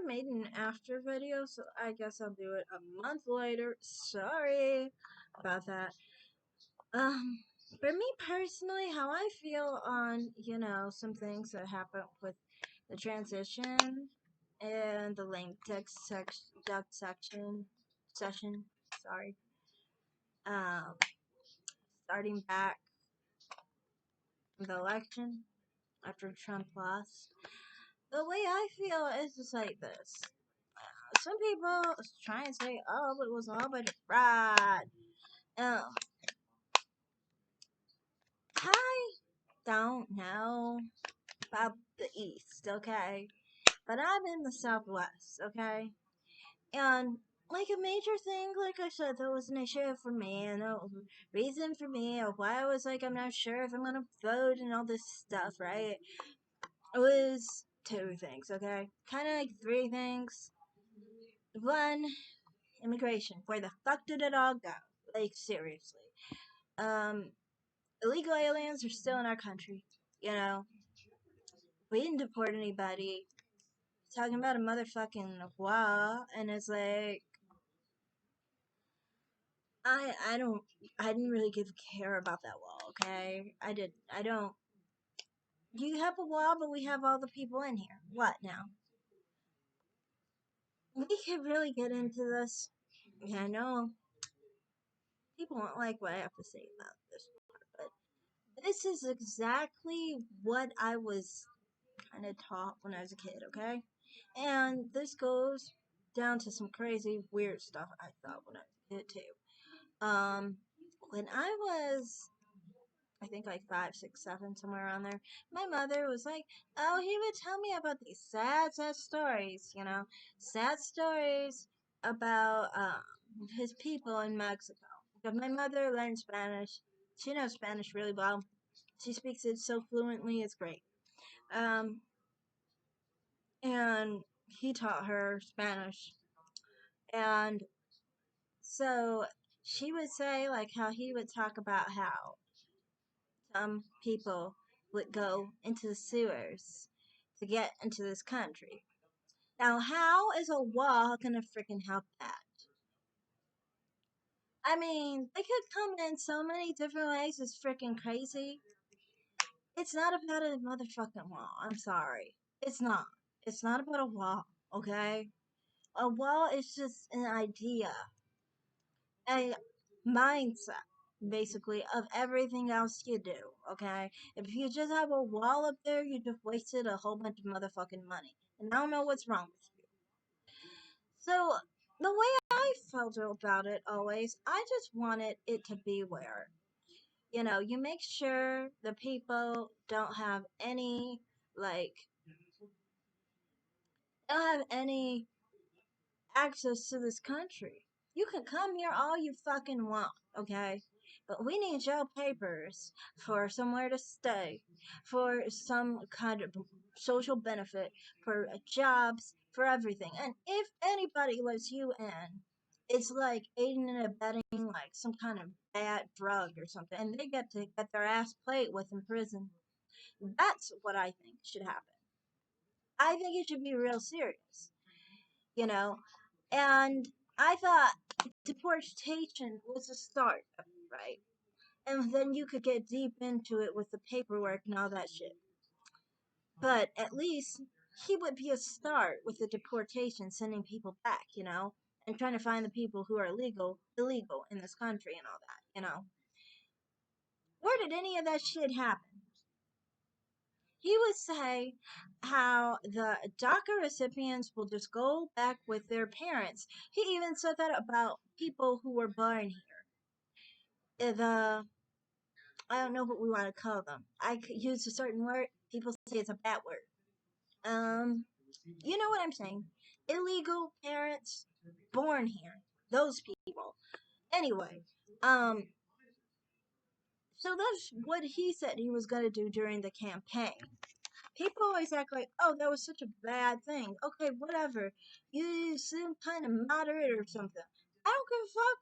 never made an after video, so I guess I'll do it a month later. Sorry about that. For me personally, how I feel on, some things that happen with the transition and the link text session, sorry. Um, Starting back the election after Trump lost. The way I feel is just like this. Some people try and say, oh, it was all but a fraud. Um, I don't know about the East, okay? But I'm in the Southwest, okay? And, like, a major thing, like I said, that was an issue for me, and a reason for me of why I was like, I'm not sure if I'm gonna vote and all this stuff, right? It was two things, okay? Kind of like three things. One, immigration. Where the fuck did it all go? Like, seriously. Um, Illegal aliens are still in our country, you know? We didn't deport anybody. Talking about a motherfucking wall, and it's like, I don't, I didn't really give a care about that wall, okay? I don't. You have a wall, but we have all the people in here. What now? We could really get into this. Yeah, I know people won't like what I have to say about this part, but this is exactly what I was kind of taught when I was a kid, okay? And this goes down to some crazy, weird stuff I thought when I was a kid, too. When I was, I think like 5, 6, 7, somewhere around there, my mother was like, oh, he would tell me about these sad, sad stories, sad stories about his people in Mexico. Because my mother learned Spanish. She knows Spanish really well. She speaks it so fluently, it's great. Um, and he taught her Spanish. And so she would say, like, how he would talk about how some people would go into the sewers to get into this country. Now, how is a wall gonna freaking help that? I mean, they could come in so many different ways, it's freaking crazy. It's not about a motherfucking wall. I'm sorry. It's not. It's not about a wall, okay? A wall is just an idea, a mindset, basically, of everything else you do, okay? If you just have a wall up there, you just wasted a whole bunch of motherfucking money. And I don't know what's wrong with you. So, the way I felt about it always, I just wanted it to be where, you make sure the people don't have any, like, don't have any access to this country. You can come here all you fucking want, okay? But we need your papers for somewhere to stay, for some kind of social benefit, for jobs, for everything. And if anybody lets you in, it's like aiding and abetting like some kind of bad drug or something, and they get to get their ass played with in prison. That's what I think should happen. I think it should be real serious, you know? And I thought deportation was a start, right? And then you could get deep into it with the paperwork and all that shit. But at least he would be a start with the deportation, sending people back, and trying to find the people who are illegal in this country and all that. Where did any of that shit happen? He would say how the DACA recipients will just go back with their parents. He even said that about people who were born here. I don't know what we want to call them. I could use a certain word. People say it's a bad word. You know what I'm saying? Illegal parents born here. Those people. Anyway, um, so that's what he said he was going to do during the campaign. People always act like, oh, that was such a bad thing. Okay, whatever. You seem kind of moderate or something. I don't give a fuck.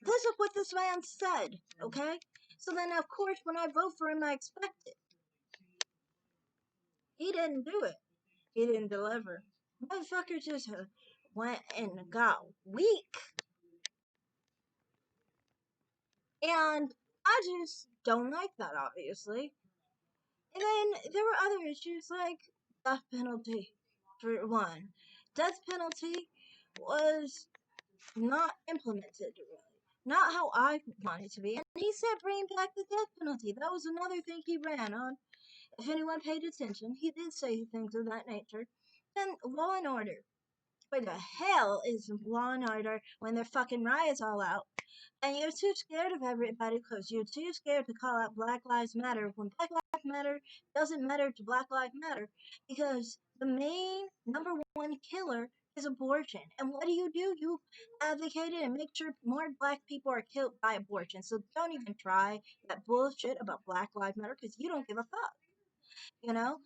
This is what this man said, okay? So then, of course, when I vote for him, I expect it. He didn't do it. He didn't deliver. Motherfucker just went and got weak. And I just don't like that, obviously. And then there were other issues like death penalty, for one. Death penalty was not implemented really. Not how I want it to be. And he said bring back the death penalty. That was another thing he ran on. If anyone paid attention, he did say things of that nature. Then law and order. Where the hell is law and order when their fucking riots all out? And you're too scared of everybody because you're too scared to call out Black Lives Matter when Black Lives Matter doesn't matter to Black Lives Matter because the main number one killer is abortion. And what do? You advocate it and make sure more black people are killed by abortion. So don't even try that bullshit about Black Lives Matter because you don't give a fuck, you know?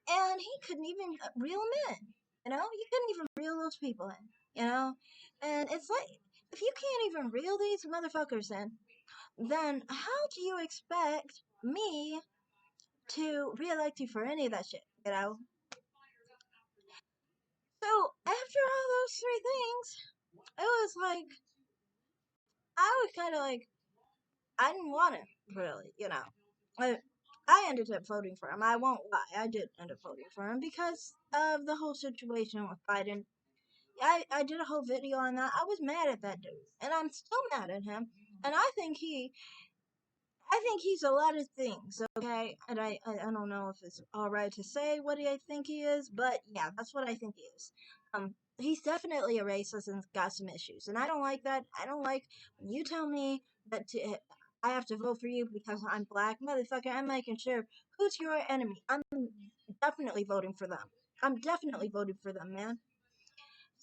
And he couldn't even reel them in, you know? You couldn't even reel those people in, you know? And it's like, if you can't even reel these motherfuckers in, then how do you expect me to reelect you for any of that shit, you know? So after all those three things, it was like I was kind of like I didn't want him really, you know. I ended up voting for him. I won't lie, I did end up voting for him because of the whole situation with Biden. I did a whole video on that. I was mad at that dude, and I'm still mad at him. And I think he's a lot of things, okay? And I don't know if it's alright to say what I think he is, but yeah, that's what I think he is. He's definitely a racist and got some issues. And I don't like that. I don't like when you tell me that I have to vote for you because I'm black. Motherfucker, I'm making sure who's your enemy. I'm definitely voting for them. I'm definitely voting for them, man.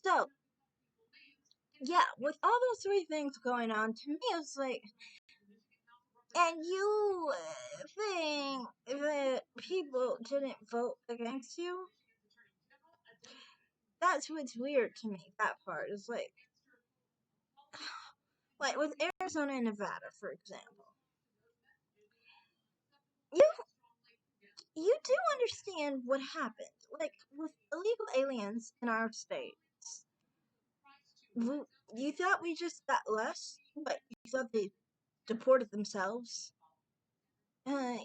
So, yeah, with all those three things going on, to me, it's like, and you think that people didn't vote against you? That's what's weird to me. That part is like with Arizona and Nevada, for example. You you do understand what happened, like with illegal aliens in our states. You thought we just got less? But you thought they deported themselves? Uh,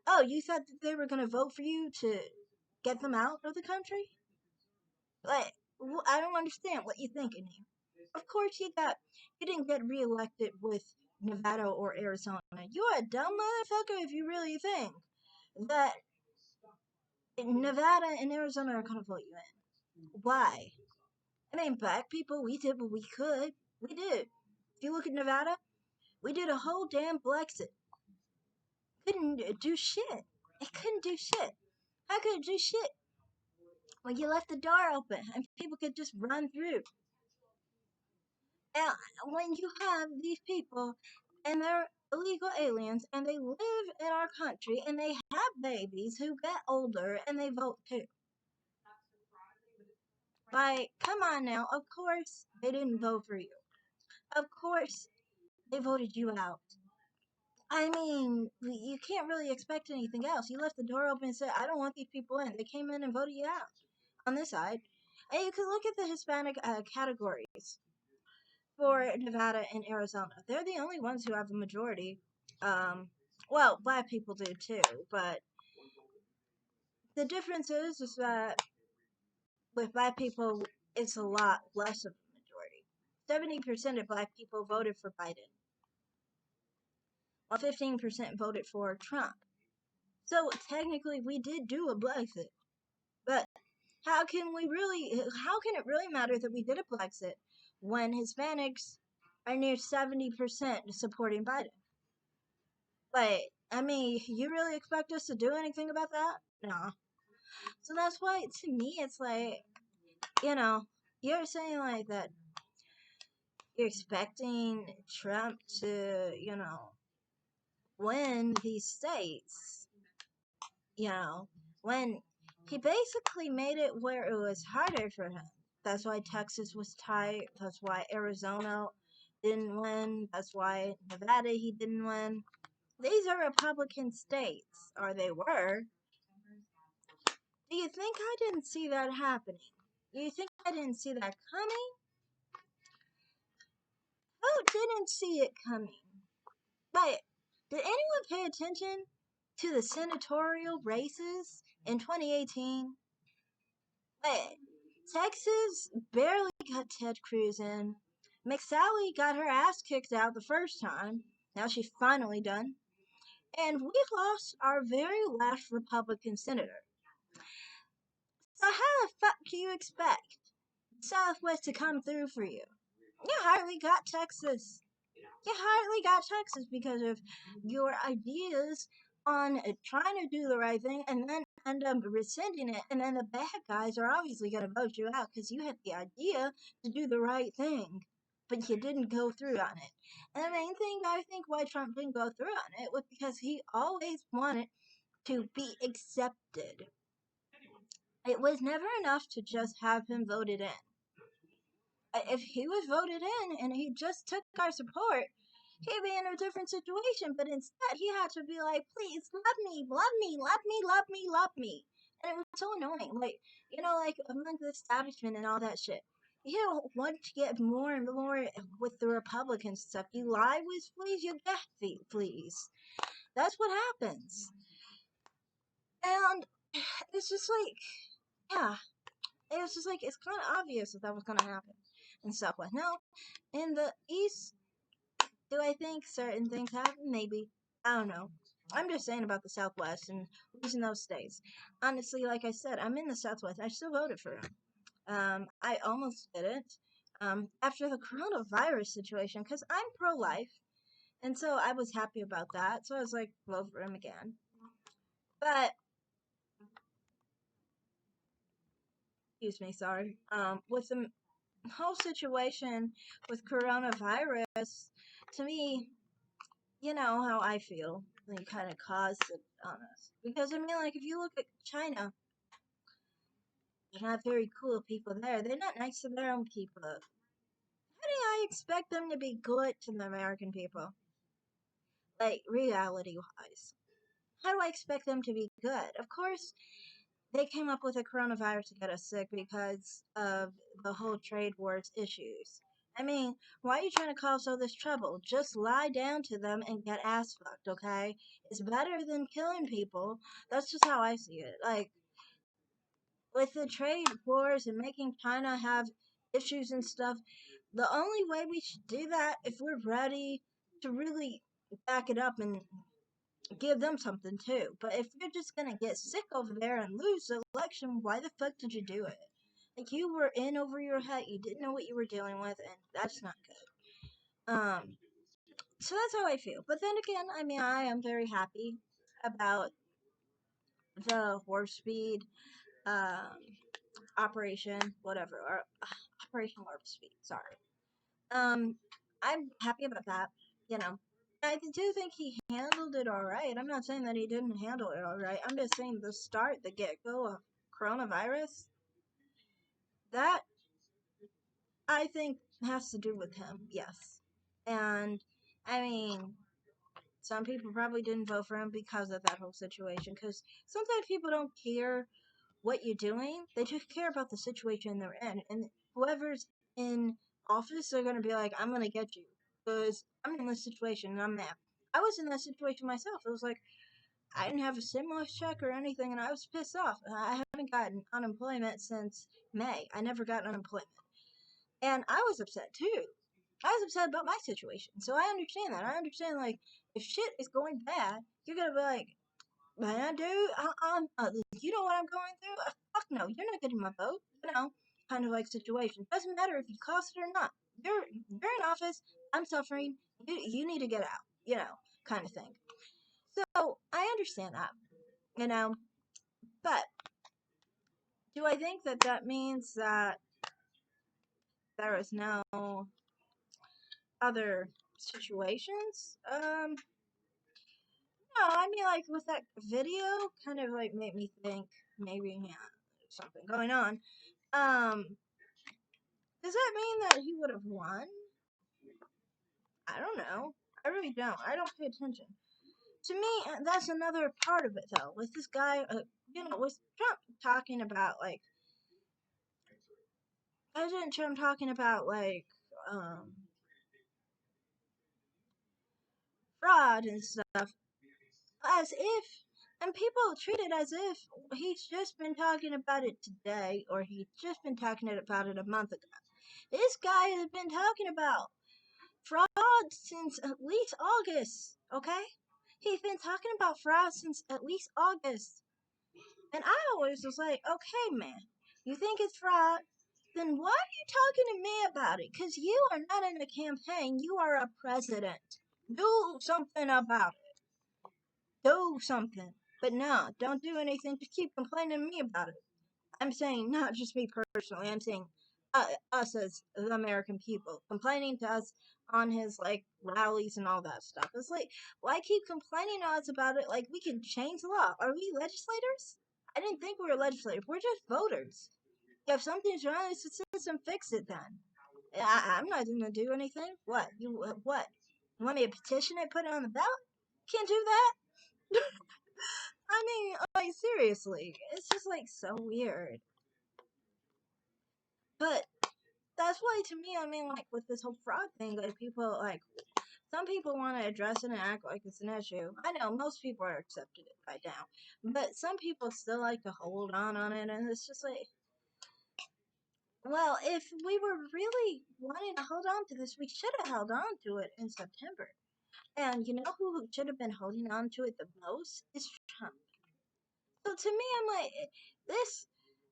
oh, you thought that they were gonna vote for you to get them out of the country? Like, I don't understand what you're thinking here. Of course, you didn't get reelected with Nevada or Arizona. You're a dumb motherfucker if you really think that Nevada and Arizona are gonna vote you in. Why? I mean, black people, we did what we could. We did. If you look at Nevada, we did a whole damn Brexit. Couldn't do shit. It couldn't do shit. How could it do shit when you left the door open and people could just run through? And when you have these people and they're illegal aliens and they live in our country and they have babies who get older and they vote too. Like, come on now. Of course they didn't vote for you. Of course they voted you out. I mean, you can't really expect anything else. You left the door open and said, I don't want these people in. They came in and voted you out on this side. And you could look at the Hispanic categories for Nevada and Arizona. They're the only ones who have a majority. Um, well, black people do too, but the difference is that with black people, it's a lot less of a majority. 70% of black people voted for Biden, while 15% voted for Trump. So technically, we did do a Brexit, but how can it really matter that we did a Brexit when Hispanics are near 70% supporting Biden? But I mean, you really expect us to do anything about that? No. So that's why, to me, it's like, you know, you're saying like that you're expecting Trump to, win these states, when he basically made it where it was harder for him. That's why Texas was tight. That's why Arizona didn't win. That's why Nevada he didn't win. These are Republican states, or they were. Do you think I didn't see that happening? You think I didn't see that coming? Who didn't see it coming? But did anyone pay attention to the senatorial races in 2018? But Texas barely got Ted Cruz in. McSally got her ass kicked out the first time. Now she's finally done. And we lost our very last Republican senator. So how the fuck do you expect Southwest to come through for you? You hardly got Texas. You hardly got Texas because of your ideas on trying to do the right thing and then end up rescinding it. And then the bad guys are obviously going to vote you out because you had the idea to do the right thing, but you didn't go through on it. And the main thing I think why Trump didn't go through on it was because he always wanted to be accepted. It was never enough to just have him voted in. If he was voted in and he just took our support, he'd be in a different situation. But instead, he had to be like, please, love me, love me, love me, love me, love me. And it was so annoying. Like, like among the establishment and all that shit. You don't want to get more and more with the Republican stuff. You lie with fleas, you get fleas. That's what happens. And it's just like, yeah, it was just like, it's kind of obvious that was going to happen and stuff. But now, in the East, do I think certain things happen? Maybe. I don't know. I'm just saying about the Southwest and losing those states. Honestly, like I said, I'm in the Southwest. I still voted for him. I almost didn't. After the coronavirus situation, because I'm pro-life, and so I was happy about that. So I was like, vote for him again. But excuse me, sorry. With the whole situation with coronavirus, to me, you know how I feel. They kind of caused it on us. Because, I mean, like, if you look at China, they're not very cool people there. They're not nice to their own people. How do I expect them to be good to the American people? Like, reality wise. How do I expect them to be good? Of course, they came up with a coronavirus to get us sick because of the whole trade wars issues. I mean, why are you trying to cause all this trouble? Just lie down to them and get ass fucked, okay? It's better than killing people. That's just how I see it. Like, with the trade wars and making China have issues and stuff, the only way we should do that if we're ready to really back it up and give them something too. But if you're just gonna get sick over there and lose the election, why the fuck did you do it? Like you were in over your head, you didn't know what you were dealing with, and that's not good. So that's how I feel. But then again, I mean, I am very happy about the Warp Speed um, operation, whatever, or Operation Warp Speed. Sorry. Um, I'm happy about that. You know, I do think he handled it all right. I'm not saying that he didn't handle it all right. I'm just saying the start, the get go of coronavirus, that I think has to do with him. Yes, and I mean, some people probably didn't vote for him because of that whole situation. Because sometimes people don't care what you're doing; they just care about the situation they're in, and whoever's in office, they're gonna be like, "I'm gonna get you," because I'm in this situation and I'm mad. I was in that situation myself. It was like I didn't have a stimulus check or anything, and I was pissed off. I haven't gotten unemployment since May. I never got unemployment, and I was upset too. I was upset about my situation, so I understand that. I understand like if shit is going bad, you're gonna be like, man, dude, you know what I'm going through? Fuck no, you're not getting my vote. You know, kind of like situation. Doesn't matter if you cost it or not. You're in office. I'm suffering. You need to get out. You know, kind of thing. So I understand that. You know, but do I think that that means that there is no other situations? No, I mean like with that video, kind of like made me think maybe yeah, something going on. Um, does that mean that he would have won? I don't know. I really don't. I don't pay attention. To me, that's another part of it, though. With this guy, with Trump talking about, like, President Trump talking about like um, fraud and stuff, as if, and people treat it as if he's just been talking about it today, or he's just been talking about it a month ago. This guy has been talking about fraud since at least August, okay? He's been talking about fraud since at least August. And I always was like, okay, man, you think it's fraud? Then why are you talking to me about it? Because you are not in a campaign, you are a president. Do something about it. Do something. But no, don't do anything. Just keep complaining to me about it. I'm saying not just me personally. I'm saying us as the American people complaining to us on his like rallies and all that stuff. It's like, why keep complaining to us about it? Like we can change the law. Are we legislators? I didn't think we were legislators. We're just voters. If something's wrong with the system, fix it then. I'm not gonna do anything. What you what? You want me to petition it, put it on the ballot? Can't do that. I mean, like seriously, it's just like so weird. But that's why to me, I mean, like with this whole fraud thing, like people like some people want to address it and act like it's an issue. I know most people are accepted it by now, but some people still like to hold on it, and it's just like, well, if we were really wanting to hold on to this, we should have held on to it in September. And you know who should have been holding on to it the most is Trump. So to me, I'm like, this,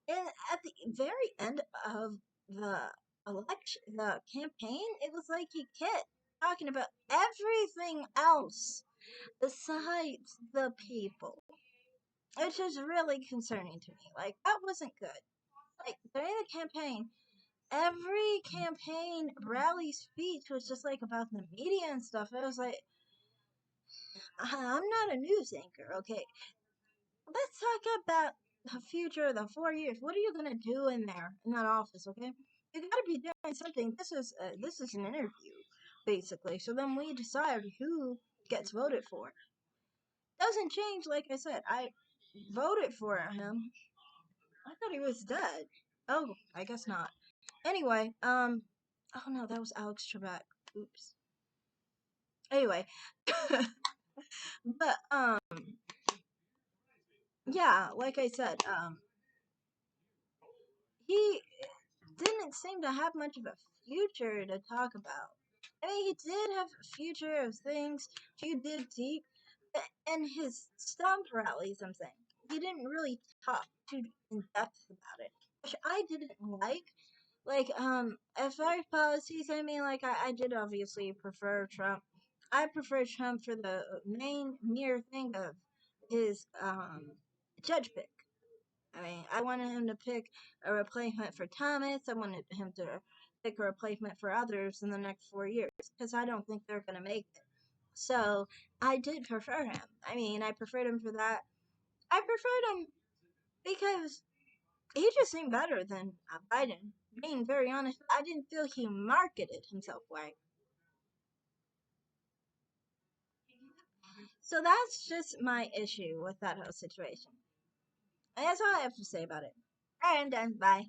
and at the very end of the election, the campaign, it was like he kept talking about everything else besides the people, which is really concerning to me. Like, that wasn't good. Like, during the campaign, every campaign rally speech was just like about the media and stuff. It was like, I'm not a news anchor, okay? Let's talk about the future, the 4 years. What are you gonna do in there in that office? Okay, you gotta be doing something. This is an interview, basically. So then we decide who gets voted for. Doesn't change, like I said. I voted for him. I thought he was dead. Oh, I guess not. Anyway, oh no, that was Alex Trebek. Oops. Anyway, but yeah, like I said, he didn't seem to have much of a future to talk about. I mean, he did have a future of things. He did deep, but in his stump rallies, I'm saying he didn't really talk too in depth about it, which I didn't like. Like, as far as policies, I mean, like I did obviously prefer Trump. I prefer Trump for the main mere thing of his judge pick. I mean, I wanted him to pick a replacement for Thomas. I wanted him to pick a replacement for others in the next 4 years because I don't think they're going to make it. So I did prefer him. I mean, I preferred him for that. I preferred him because he just seemed better than Biden. Being very honest, I didn't feel he marketed himself right. So that's just my issue with that whole situation. And that's all I have to say about it. Alright, I'm done. Bye.